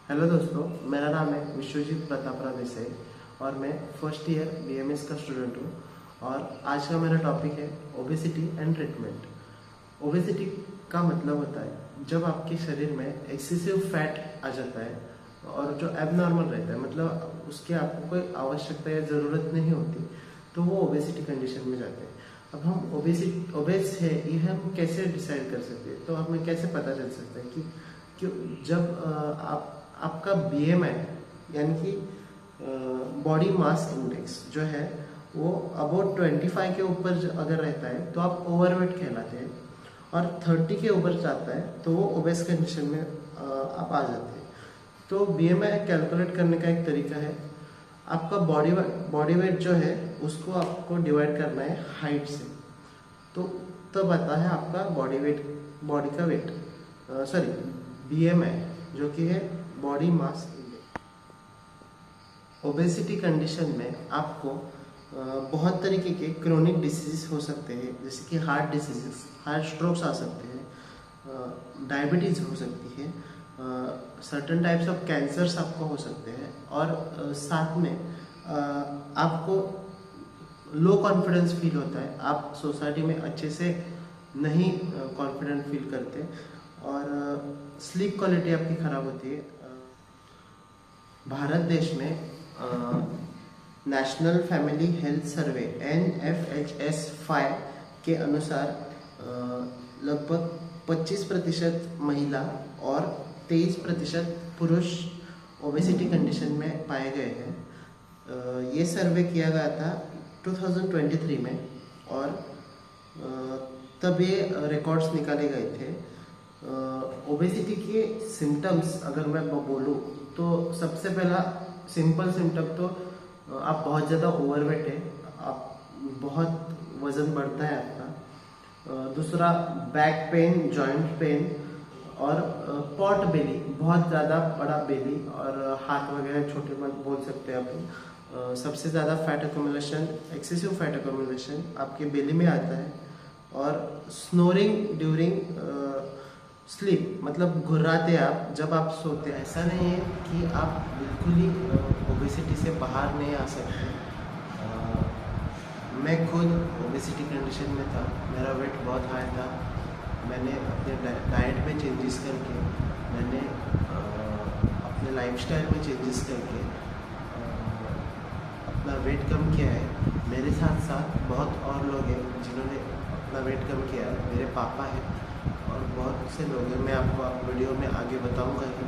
Hello दोस्तों, मेरा नाम है विश्वजीत प्रतापराव देसाई और मैं फर्स्ट ईयर बीएमएस का स्टूडेंट हूँ। और आज का मेरा टॉपिक है ओबेसिटी एंड ट्रीटमेंट। ओबेसिटी का मतलब होता है जब आपके शरीर में एक्सेसिव फैट आ जाता है और जो एबनॉर्मल रहता है, मतलब उसकी आपको कोई आवश्यकता या ज़रूरत नहीं होती, तो वो ओबेसिटी कंडीशन में जाते हैं। अब हम ओबेस है ये हम कैसे डिसाइड कर सकते हैं, तो हमें कैसे पता चल सकता है कि क्यों जब आपका बीएमआई यानी कि बॉडी मास इंडेक्स जो है वो अबाउट 25 के ऊपर अगर रहता है तो आप ओवरवेट कहलाते हैं, और 30 के ऊपर जाता है तो वो ओबेस कंडीशन में आप आ जाते हैं। तो बीएमआई कैलकुलेट करने का एक तरीका है, आपका बॉडी वेट जो है उसको आपको डिवाइड करना है हाइट से, तो तब आता है आपका बॉडी का वेट, सॉरी बीएमआई, जो कि है body mass index. Obesity condition में आपको बहुत तरीके के क्रोनिक डिसीजेस हो सकते हैं, जैसे कि हार्ट डिसीजेस, हार्ट स्ट्रोक्स आ सकते हैं, डायबिटीज़ हो सकती है, सर्टन टाइप्स ऑफ कैंसर्स आपको हो सकते हैं, और साथ में आपको लो कॉन्फिडेंस फील होता है, आप सोसाइटी में अच्छे से नहीं कॉन्फिडेंट फील करते, और स्लीप क्वालिटी आपकी ख़राब होती है। भारत देश में national family health survey NFHS-5 के अनुसार लगभग 25% महिला और 23% पुरुष ओबेसिटी कंडीशन में पाए गए हैं। ये सर्वे किया गया था 2023 में, और तब ये रिकॉर्ड्स निकाले गए थे। ओबेसिटी के सिम्टम्स अगर मैं बोलूँ तो सबसे पहला सिंपल सिम्टम तो आप बहुत ज़्यादा ओवरवेट है, आप बहुत वज़न बढ़ता है आपका। दूसरा बैक पेन, जॉइंट पेन, और पॉट बेली, बहुत ज़्यादा बड़ा बेली और हाथ वगैरह छोटे मत बोल सकते हैं आप। सबसे ज़्यादा fat accumulation, excessive fat accumulation आपके बेली में आता है। और स्नोरिंग ड्यूरिंग स्लीप, मतलब घुर्राते आप जब आप सोते हैं। ऐसा नहीं है कि आप बिल्कुल ही ओबेसिटी से बाहर नहीं आ सकते। मैं खुद ओबेसिटी कंडीशन में था, मेरा वेट बहुत हाई था। मैंने अपने डाइट में चेंजेस करके, मैंने अपने लाइफस्टाइल में चेंजेस करके अपना वेट कम किया है। मेरे साथ साथ बहुत और लोग हैं जिन्होंने अपना वेट कम किया है, मेरे पापा हैं और बहुत से लोग हैं, मैं आपको वीडियो में आगे बताऊंगा ही।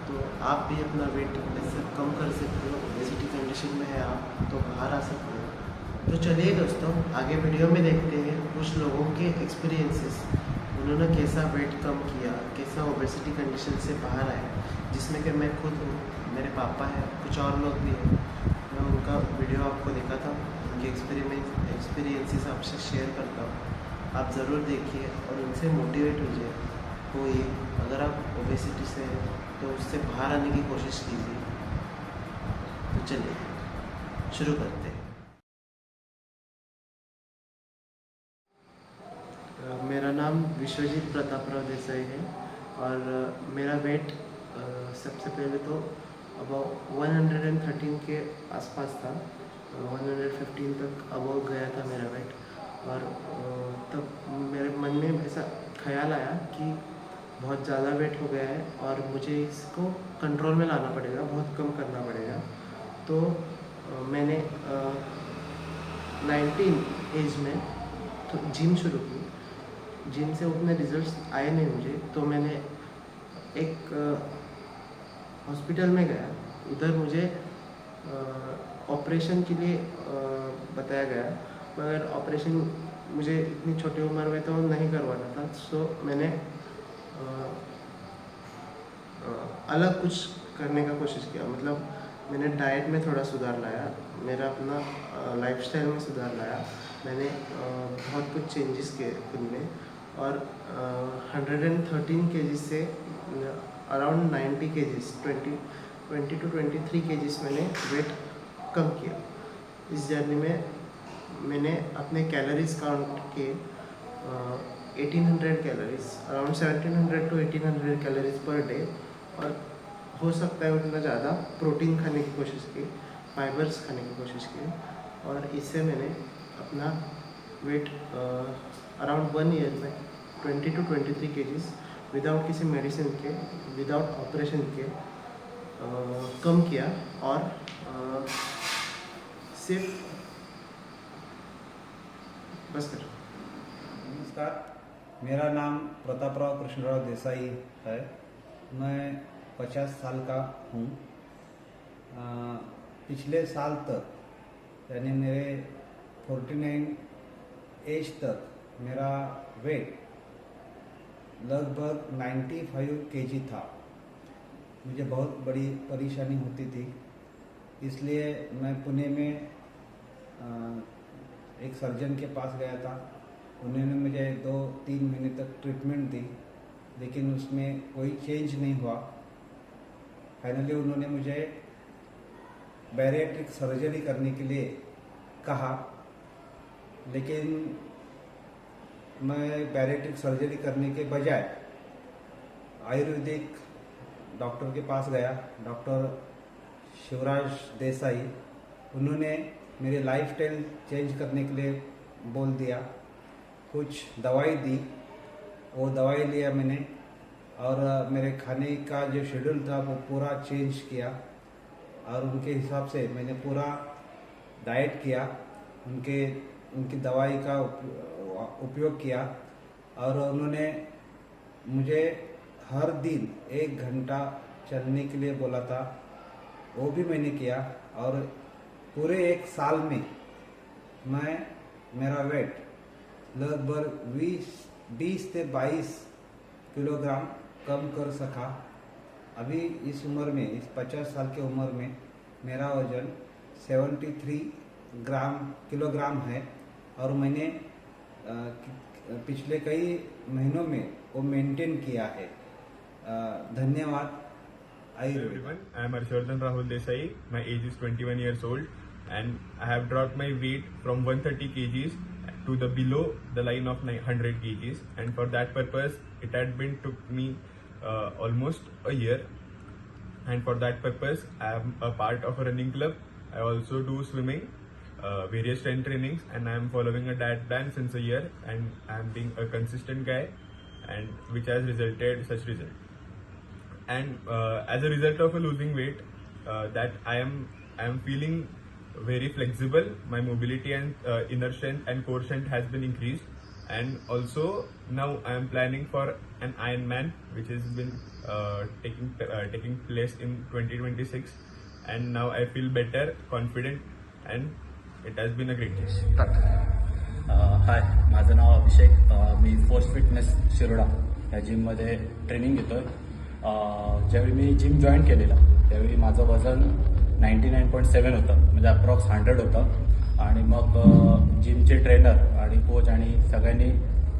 तो आप भी अपना वेट ऐसे कम कर सकते हो, ओबेसिटी कंडीशन में है आप तो बाहर आ सकते हो। तो चलिए दोस्तों, आगे वीडियो में देखते हैं कुछ लोगों के एक्सपीरियंसेस, उन्होंने कैसा वेट कम किया, कैसा ओबेसिटी कंडीशन से बाहर आए, जिसमें कि मैं खुद हूँ, मेरे पापा हैं, कुछ और लोग भी हैं। मैं उनका वीडियो आपको दिखाता हूँ, उनके एक्सपीरियंसेस आपसे शेयर करता हूँ। आप ज़रूर देखिए और उनसे मोटिवेट होइए। अगर आप ओबेसिटी से हैं तो उससे बाहर आने की कोशिश कीजिए। तो चलिए शुरू करते हैं। मेरा नाम विश्वजीत प्रतापराव देसाई है और मेरा वेट सबसे पहले तो अबाउट 113 के आसपास था, 115 तक अबाउट गया था मेरा वेट। और तब मेरे मन में ऐसा ख्याल आया कि बहुत ज़्यादा वेट हो गया है और मुझे इसको कंट्रोल में लाना पड़ेगा, बहुत कम करना पड़ेगा। तो मैंने 19 एज में तो जिम शुरू की। जिम से उतने रिजल्ट्स आए नहीं मुझे, तो मैंने एक हॉस्पिटल में गया। उधर मुझे ऑपरेशन के लिए बताया गया, मगर ऑपरेशन मुझे इतनी छोटी उम्र में तो नहीं करवाना था। सो मैंने अलग कुछ करने का कोशिश किया, मतलब मैंने डाइट में थोड़ा सुधार लाया, मेरा अपना लाइफस्टाइल में सुधार लाया। मैंने बहुत कुछ चेंजेस किए खुद में, और 113 केजीज से अराउंड 90 केजीज, 20 to 23 केजीज मैंने वेट कम किया। इस जर्नी में मैंने अपने कैलोरीज काउंट किए, 1800 calories, around 1700 to 1800 calories per day, और हो सकता है उतना ज़्यादा प्रोटीन खाने की कोशिश की, फाइबर्स खाने की कोशिश की, और इससे मैंने अपना वेट अराउंड 1 ईयर में 20 to 23 केजीज विदाउट किसी मेडिसिन के, विदाउट ऑपरेशन के कम किया। और सिर्फ बस कर। नमस्कार, मेरा नाम प्रतापराव कृष्णराव देसाई है। मैं 50 साल का हूँ। पिछले साल तक यानी मेरे 49 एज तक मेरा वेट लगभग 95 केजी था। मुझे बहुत बड़ी परेशानी होती थी, इसलिए मैं पुणे में एक सर्जन के पास गया था। उन्होंने मुझे 2-3 महीने तक ट्रीटमेंट दी, लेकिन उसमें कोई चेंज नहीं हुआ। फाइनली उन्होंने मुझे बैरिएट्रिक सर्जरी करने के लिए कहा, लेकिन मैं बैरिएट्रिक सर्जरी करने के बजाय आयुर्वेदिक डॉक्टर के पास गया, डॉक्टर शिवराज देसाई। उन्होंने मेरे लाइफस्टाइल चेंज करने के लिए बोल दिया, कुछ दवाई दी, वो दवाई लिया मैंने, और मेरे खाने का जो शेड्यूल था वो पूरा चेंज किया, और उनके हिसाब से मैंने पूरा डाइट किया, उनकी दवाई का उपयोग किया। और उन्होंने मुझे हर दिन 1 घंटा चलने के लिए बोला था, वो भी मैंने किया। और पूरे 1 साल में मेरा वेट लगभग 20 से 22 किलोग्राम कम कर सका। अभी इस उम्र में, इस 50 साल की उम्र में मेरा वजन 73 किलोग्राम है, और मैंने पिछले कई महीनों में वो मेंटेन किया है। धन्यवाद। Hello everyone, I am Arshవర్dhan Rahul Desai. My age is 21 years old and I have dropped my weight from 130 kgs to the below the line of 100 kgs, and for that purpose it had been took me almost a year, and for that purpose I am a part of a running club. I also do swimming, various strength trainings, and I am following a diet plan since a year, and I am being a consistent guy, and which has resulted such result. And as a result of losing weight, that I am feeling very flexible. My mobility and inner strength and core strength has been increased, and also now I am planning for an Ironman, which has been taking place in 2026, and now I feel better, confident, and it has been a great day. हाय, माझं नाव अभिषेक. मी force fitness Shiroda या जिममध्ये training घेतोय. ज्यावेळी मी gym join केलेलं त्यावेळी माझं वजन 99.7 होतं, म्हणजे अप्रॉक्स 100 होतं. आणि मग जिमचे ट्रेनर आणि कोच आणि सगळ्यांनी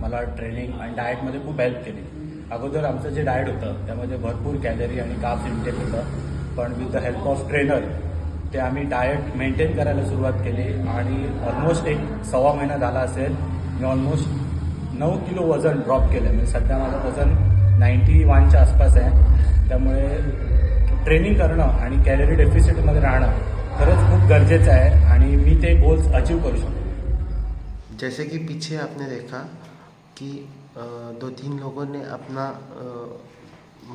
मला ट्रेनिंग आणि डाएटमध्ये खूप हेल्प केली. अगोदर आमचं जे डाएट होतं त्यामध्ये भरपूर कॅलरी आणि कार्ब्स इंटेक होतं, पण with the help of trainer ते आम्ही डाएट मेंटेन करायला सुरुवात केली, आणि ऑलमोस्ट 1.25 महिना झाला असेल. मी ऑलमोस्ट 9 किलो वजन ड्रॉप केलं. म्हणजे सध्या माझं वजन 91च्या आसपास आहे. त्यामुळे ट्रेनिंग करणं आणि कॅलरी डेफिसिटमध्ये राहणं खरंच खूप गरजेचं आहे, आणि मी ते गोल्स अचीव करू शकतो. जैसे कि पीछे आपने देखा कि 2-3 लोगों ने अपना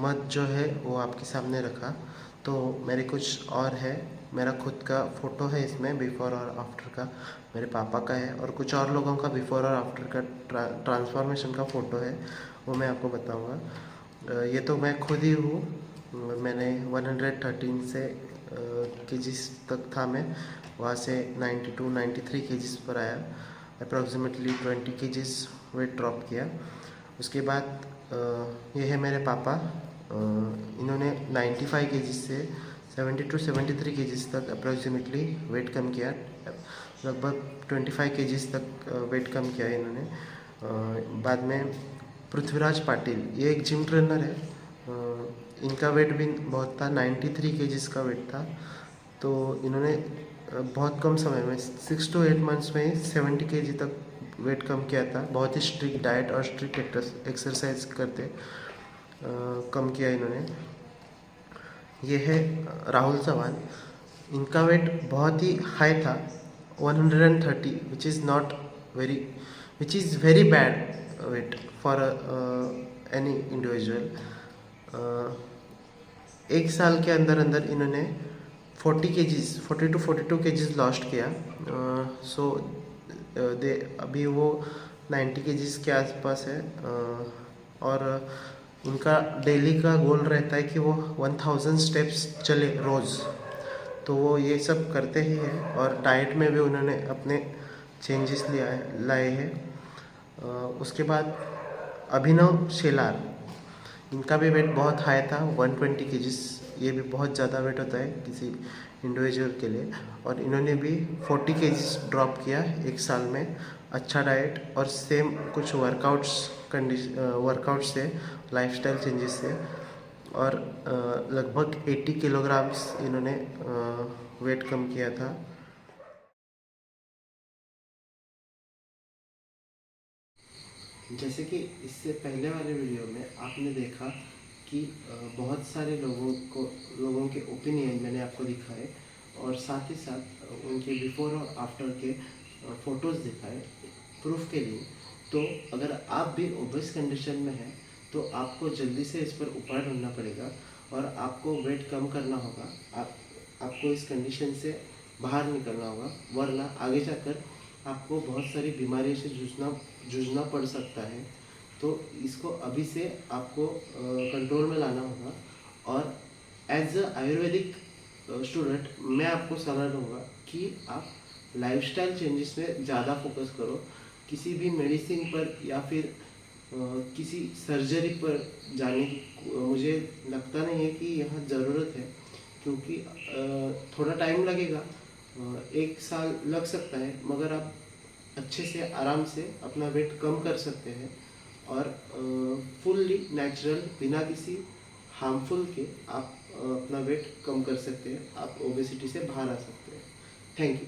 मत जो है वो आपके सामने रखा, तो मेरे कुछ और है. मेरा खुद का फ़ोटो है इसमें, बिफोर और आफ्टर का. मेरे पापा का है, और कुछ और लोगों का बिफोर और आफ्टर का ट्रांसफॉर्मेशन का फ़ोटो है, वो मैं आपको बताऊंगा. ये तो मैं खुद ही हूँ. मैंने 113 से केजीज तक था मैं, वहाँ से 92-93 केजीज पर आया. अप्रॉक्सीमेटली 20 केजीज वेट ड्रॉप किया. उसके बाद ये है मेरे पापा. इन्होंने 95 केजीज से 72-73 केजीज तक अप्रॉक्सीमेटली वेट कम किया. लगभग 25 केजीज तक वेट कम किया इन्होंने. बाद में पृथ्वीराज पाटिल, ये एक जिम ट्रेनर है. इनका वेट भी बहुत था, 93 केजीज का वेट था. तो इन्होंने बहुत कम समय में 6 to 8 मंथ्स में 70 केजी तक वेट कम किया था. बहुत ही स्ट्रिक्ट डाइट और स्ट्रिक्ट एक्सरसाइज करते कम किया इन्होंने. ये है राहुल चौहान। इनका वेट बहुत ही हाई था, 130, which is very bad weight for any individual. एक साल के अंदर अंदर इन्होंने 40 to 42 केजीज लॉस्ट किया। सो दे अभी वो 90 केजीज के आसपास है। और इनका डेली का गोल रहता है कि वो 1000 स्टेप्स चले रोज़। तो वो ये सब करते ही हैं और डाइट में भी उन्होंने अपने चेंजेस लाए हैं। उसके बाद अभिनव शेलार, इनका भी वेट बहुत हाई था, 120 केजीज। ये भी बहुत ज़्यादा वेट होता है किसी इंडिविजुअल के लिए। और इन्होंने भी 40 केजीज ड्रॉप किया एक साल में, अच्छा डाइट और सेम कुछ वर्कआउट से, लाइफस्टाइल चेंजेस से। और लगभग 80 किलोग्राम्स इन्होंने वेट कम किया था। जैसे कि इससे पहले वाले वीडियो में आपने देखा कि बहुत सारे लोगों के ओपिनियन मैंने आपको दिखाए और साथ ही साथ उनके बिफोर और आफ्टर के फ़ोटोज़ दिखाए प्रूफ के लिए। तो अगर आप भी ओबेस कंडीशन में हैं तो आपको जल्दी से इस पर उपाय ढूंढना पड़ेगा और आपको वेट कम करना होगा। आपको इस कंडीशन से बाहर निकलना होगा, वरना आगे जाकर आपको बहुत सारी बीमारियों से जूझना पड़ सकता है। तो इसको अभी से आपको कंट्रोल में लाना होगा। और एज अ आयुर्वेदिक स्टूडेंट मैं आपको सलाह दूंगा कि आप लाइफस्टाइल चेंजेस में ज़्यादा फोकस करो। किसी भी मेडिसिन पर या फिर किसी सर्जरी पर जाने की मुझे लगता नहीं है कि यहाँ ज़रूरत है, क्योंकि थोड़ा टाइम लगेगा, 1 साल लग सकता है, मगर आप अच्छे से आराम से अपना वेट कम कर सकते हैं और फुल्ली नेचुरल, बिना किसी हार्मफुल के आप अपना वेट कम कर सकते हैं। आप ओबेसिटी से बाहर आ सकते हैं। Thank you.